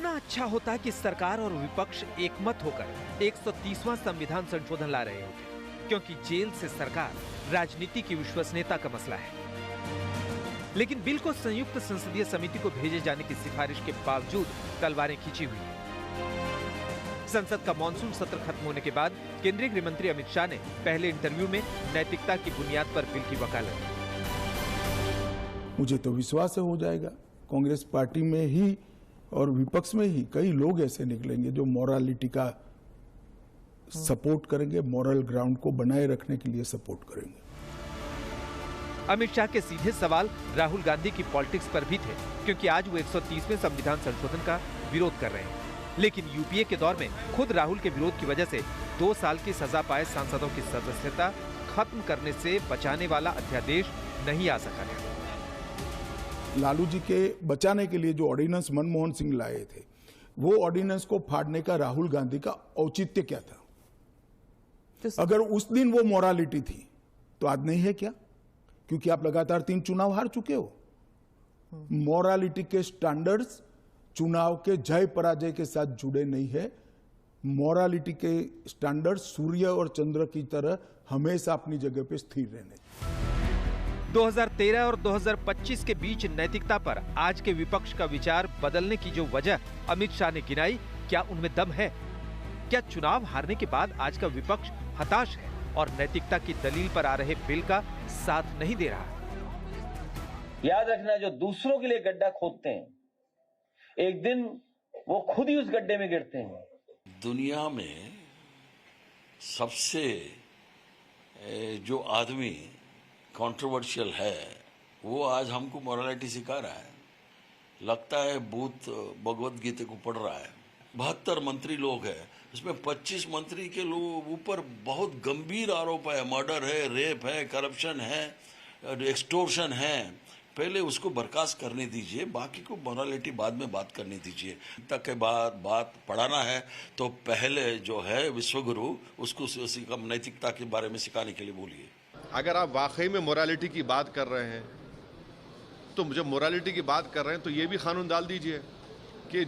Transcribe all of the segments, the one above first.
कितना अच्छा होता कि सरकार और विपक्ष एकमत होकर 130वां संविधान संशोधन ला रहे होते, क्योंकि जेल से सरकार राजनीति की विश्वसनीयता का मसला है। लेकिन बिल को संयुक्त संसदीय समिति को भेजे जाने की सिफारिश के बावजूद तलवारें खींची हुई हैं। संसद का मॉनसून सत्र खत्म होने के बाद केंद्रीय गृह मंत्री अमित शाह ने पहले इंटरव्यू में नैतिकता की बुनियाद पर बिल की वकालत की। मुझे तो विश्वास है हो जाएगा। कांग्रेस पार्टी में ही और विपक्ष में ही कई लोग ऐसे निकलेंगे जो मोरालिटी का सपोर्ट करेंगे, मॉरल ग्राउंड को बनाए रखने के लिए सपोर्ट करेंगे। अमित शाह के सीधे सवाल राहुल गांधी की पॉलिटिक्स पर भी थे, क्योंकि आज वो 130वें संविधान संशोधन का विरोध कर रहे हैं। लेकिन यूपीए के दौर में खुद राहुल के विरोध की वजह से 2 साल की सजा पाए सांसदों की सदस्यता खत्म करने से बचाने वाला अध्यादेश नहीं आ सका है। लालू जी के बचाने के लिए जो ऑर्डिनेंस मनमोहन सिंह लाए थे, वो ऑर्डिनेंस को फाड़ने का राहुल गांधी का औचित्य क्या था? अगर उस दिन वो मोरालिटी थी तो आज नहीं है क्या? क्योंकि आप लगातार 3 चुनाव हार चुके हो। मोरालिटी के स्टैंडर्ड्स चुनाव के जय पराजय के साथ जुड़े नहीं है। मोरालिटी के स्टैंडर्ड सूर्य और चंद्र की तरह हमेशा अपनी जगह पे स्थिर रहने। 2013 और 2025 के बीच नैतिकता पर आज के विपक्ष का विचार बदलने की जो वजह अमित शाह ने गिनाई, क्या उनमें दम है? क्या चुनाव हारने के बाद आज का विपक्ष हताश है और नैतिकता की दलील पर आ रहे बिल का साथ नहीं दे रहा? याद रखना, जो दूसरों के लिए गड्ढा खोदते हैं, एक दिन वो खुद ही उस गड्ढे में गिरते हैं। दुनिया में सबसे जो आदमी कंट्रोवर्शियल है, वो आज हमको मोरालिटी सिखा रहा है। लगता है भूत भगवत गीता को पढ़ रहा है। 72 मंत्री लोग हैं, उसमें 25 मंत्री के लोग ऊपर बहुत गंभीर आरोप है। मर्डर है, रेप है, करप्शन है, एक्सटोर्शन है। पहले उसको बर्खास्त करने दीजिए, बाकी को मोरालिटी बाद में बात करने दीजिए। तक के बाद बात पढ़ाना है तो पहले जो है विश्वगुरु उसको नैतिकता के बारे में सिखाने के लिए बोलिए। अगर आप वाकई में मोरालिटी की बात कर रहे हैं, तो जब मोरालिटी की बात कर रहे हैं तो ये भी कानून डाल दीजिए कि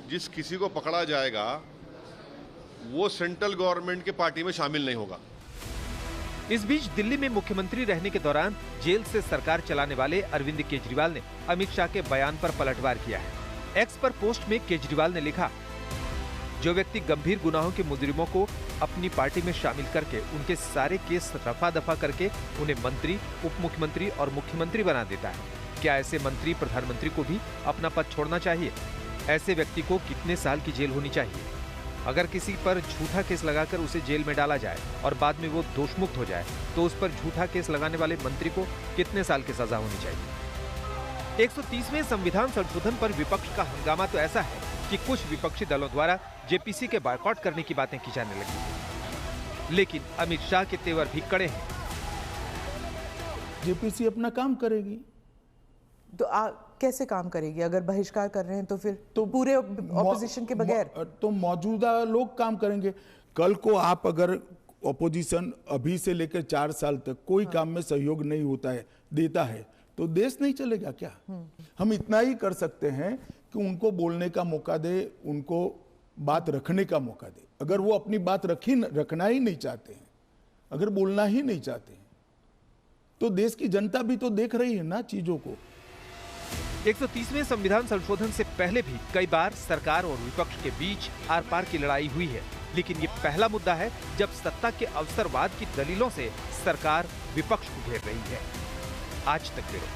जिस किसी को पकड़ा जाएगा वो सेंट्रल गवर्नमेंट के पार्टी में शामिल नहीं होगा। इस बीच दिल्ली में मुख्यमंत्री रहने के दौरान जेल से सरकार चलाने वाले अरविंद केजरीवाल ने अमित शाह के बयान पर पलटवार किया है। एक्स पर पोस्ट में केजरीवाल ने लिखा, जो व्यक्ति गंभीर गुनाहों के मुजरिमों को अपनी पार्टी में शामिल करके उनके सारे केस रफा दफा करके उन्हें मंत्री, उप मुख्यमंत्री और मुख्यमंत्री बना देता है, क्या ऐसे मंत्री प्रधानमंत्री को भी अपना पद छोड़ना चाहिए? ऐसे व्यक्ति को कितने साल की जेल होनी चाहिए? अगर किसी पर झूठा केस लगाकर उसे जेल में डाला जाए और बाद में वो दोषमुक्त हो जाए, तो उस पर झूठा केस लगाने वाले मंत्री को कितने साल की सजा होनी चाहिए? 130वें संविधान संशोधन पर विपक्ष का हंगामा तो ऐसा है कि कुछ विपक्षी दलों द्वारा जेपीसी के बॉयकॉट करने की बातें की जाने लगी। लेकिन अमित शाह के तेवर भी कड़े हैं। जेपीसी अपना काम करेगी। तो कैसे काम करेगी? अगर बहिष्कार कर रहे हैं तो फिर तो पूरे ऑपोजिशन के बगैर तो मौजूदा लोग काम करेंगे। कल को आप अगर ऑपोजिशन अभी से लेकर 4 साल तक कोई काम में सहयोग नहीं होता है, देता है, तो देश नहीं चलेगा क्या? हम इतना ही कर सकते हैं कि उनको बोलने का मौका दे, उनको बात रखने का मौका दे। अगर वो अपनी बात रखना ही नहीं चाहते हैं, अगर बोलना ही नहीं चाहते हैं, तो देश की जनता भी तो देख रही है ना चीजों को। 130वें संविधान संशोधन से पहले भी कई बार सरकार और विपक्ष के बीच आर पार की लड़ाई हुई है, लेकिन ये पहला मुद्दा है जब सत्ता के अवसरवाद की दलीलों से सरकार विपक्ष को घेर रही है। आज तक ब्यूरो।